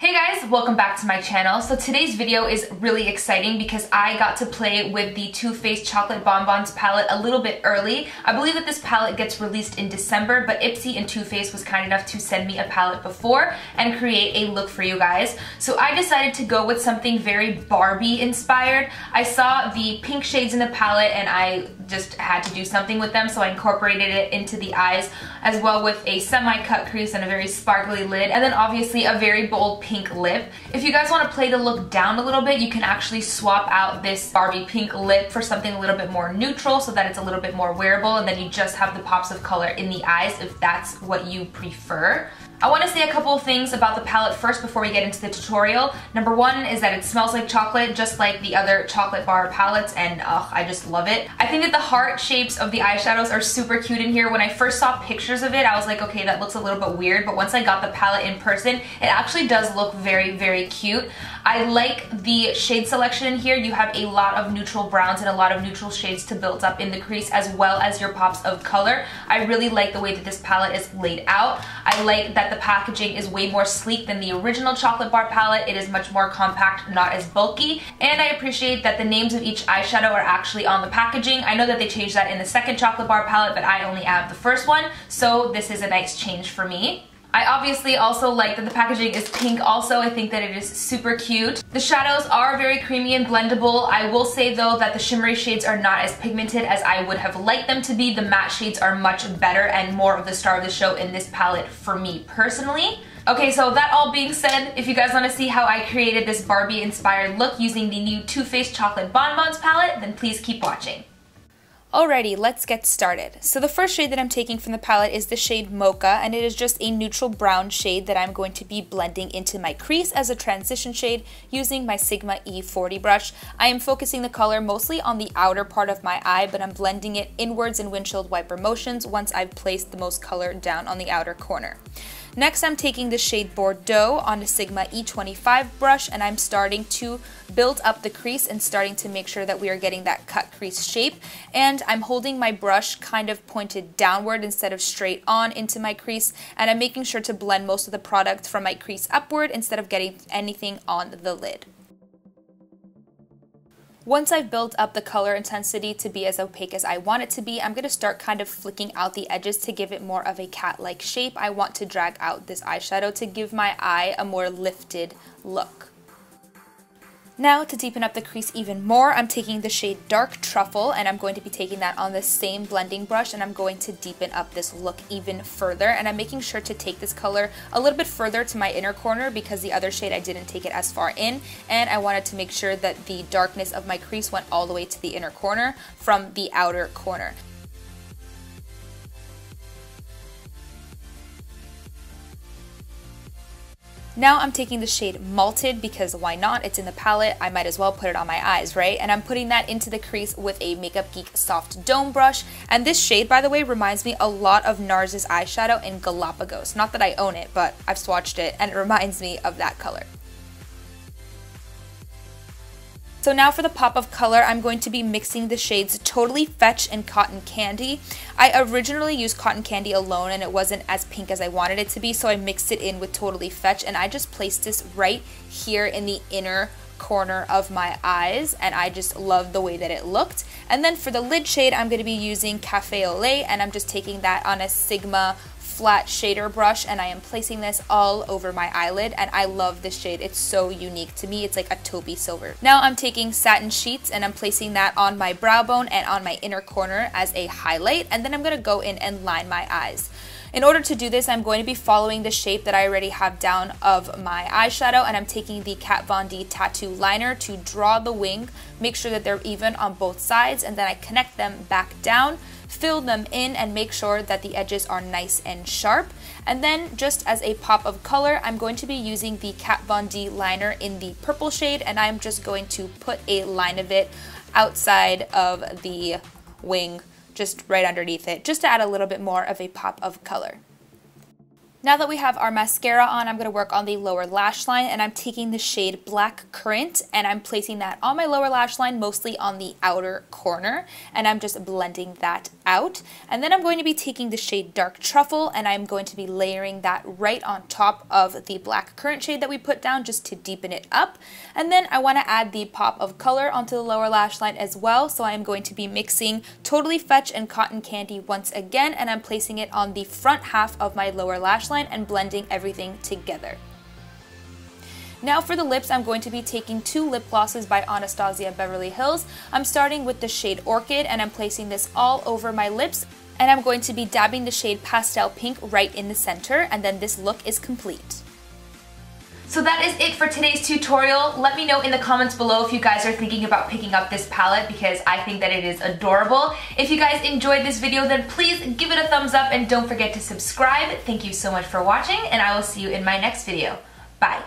Hey guys, welcome back to my channel. So today's video is really exciting because I got to play with the Too Faced Chocolate Bonbons palette a little bit early. I believe that this palette gets released in December, but Ipsy and Too Faced was kind enough to send me a palette before and create a look for you guys. So I decided to go with something very Barbie inspired. I saw the pink shades in the palette and I just had to do something with them, so I incorporated it into the eyes as well with a semi-cut crease and a very sparkly lid, and then obviously a very bold pink lip. If you guys want to play the look down a little bit, you can actually swap out this Barbie pink lip for something a little bit more neutral so that it's a little bit more wearable, and then you just have the pops of color in the eyes if that's what you prefer. I want to say a couple of things about the palette first before we get into the tutorial. Number one is that it smells like chocolate, just like the other chocolate bar palettes, and I just love it. I think that the heart shapes of the eyeshadows are super cute in here. When I first saw pictures of it, I was like, okay, that looks a little bit weird, but once I got the palette in person, it actually does look very, very cute. I like the shade selection in here. You have a lot of neutral browns and a lot of neutral shades to build up in the crease, as well as your pops of color. I really like the way that this palette is laid out. I like that the packaging is way more sleek than the original chocolate bar palette. It is much more compact, not as bulky, and I appreciate that the names of each eyeshadow are actually on the packaging. I know that they changed that in the second chocolate bar palette, but I only have the first one, so this is a nice change for me. I obviously also like that the packaging is pink also. I think that it is super cute. The shadows are very creamy and blendable. I will say though that the shimmery shades are not as pigmented as I would have liked them to be. The matte shades are much better and more of the star of the show in this palette for me personally. Okay, so that all being said, if you guys want to see how I created this Barbie inspired look using the new Too Faced Chocolate Bonbons palette, then please keep watching. Alrighty, let's get started. So the first shade that I'm taking from the palette is the shade Mocha, and it is just a neutral brown shade that I'm going to be blending into my crease as a transition shade using my Sigma E40 brush. I am focusing the color mostly on the outer part of my eye, but I'm blending it inwards in windshield wiper motions once I've placed the most color down on the outer corner. Next, I'm taking the shade Bordeaux on the Sigma E25 brush, and I'm starting to build up the crease and starting to make sure that we are getting that cut crease shape. And I'm holding my brush kind of pointed downward instead of straight on into my crease, and I'm making sure to blend most of the product from my crease upward instead of getting anything on the lid. Once I've built up the color intensity to be as opaque as I want it to be, I'm going to start kind of flicking out the edges to give it more of a cat-like shape. I want to drag out this eyeshadow to give my eye a more lifted look. Now, to deepen up the crease even more, I'm taking the shade Dark Truffle, and I'm going to be taking that on the same blending brush, and I'm going to deepen up this look even further. And I'm making sure to take this color a little bit further to my inner corner because the other shade I didn't take it as far in, and I wanted to make sure that the darkness of my crease went all the way to the inner corner from the outer corner. Now I'm taking the shade Malted because why not? It's in the palette, I might as well put it on my eyes, right? And I'm putting that into the crease with a Makeup Geek Soft Dome brush. And this shade, by the way, reminds me a lot of NARS's eyeshadow in Galapagos. Not that I own it, but I've swatched it and it reminds me of that color. So now for the pop of color, I'm going to be mixing the shades Totally Fetch and Cotton Candy. I originally used Cotton Candy alone and it wasn't as pink as I wanted it to be, so I mixed it in with Totally Fetch, and I just placed this right here in the inner corner of my eyes, and I just love the way that it looked. And then for the lid shade, I'm going to be using Cafe au Lait, and I'm just taking that on a Sigma flat shader brush, and I am placing this all over my eyelid, and I love this shade. It's so unique to me. It's like a taupey silver. Now I'm taking Satin Sheets and I'm placing that on my brow bone and on my inner corner as a highlight, and then I'm going to go in and line my eyes. In order to do this, I'm going to be following the shape that I already have down of my eyeshadow, and I'm taking the Kat Von D tattoo liner to draw the wing, make sure that they're even on both sides, and then I connect them back down, fill them in, and make sure that the edges are nice and sharp. And then just as a pop of color, I'm going to be using the Kat Von D liner in the purple shade, and I'm just going to put a line of it outside of the wing, just right underneath it, just to add a little bit more of a pop of color. Now that we have our mascara on, I'm going to work on the lower lash line, and I'm taking the shade Black Currant and I'm placing that on my lower lash line, mostly on the outer corner, and I'm just blending that out. And then I'm going to be taking the shade Dark Truffle and I'm going to be layering that right on top of the Black Currant shade that we put down just to deepen it up. And then I want to add the pop of color onto the lower lash line as well, so I'm going to be mixing Totally Fetch and Cotton Candy once again, and I'm placing it on the front half of my lower lash line and blending everything together. Now for the lips, I'm going to be taking 2 lip glosses by Anastasia Beverly Hills. I'm starting with the shade Orchid and I'm placing this all over my lips, and I'm going to be dabbing the shade Pastel Pink right in the center, and then this look is complete. So that is it for today's tutorial. Let me know in the comments below if you guys are thinking about picking up this palette, because I think that it is adorable. If you guys enjoyed this video, then please give it a thumbs up and don't forget to subscribe. Thank you so much for watching, and I will see you in my next video. Bye.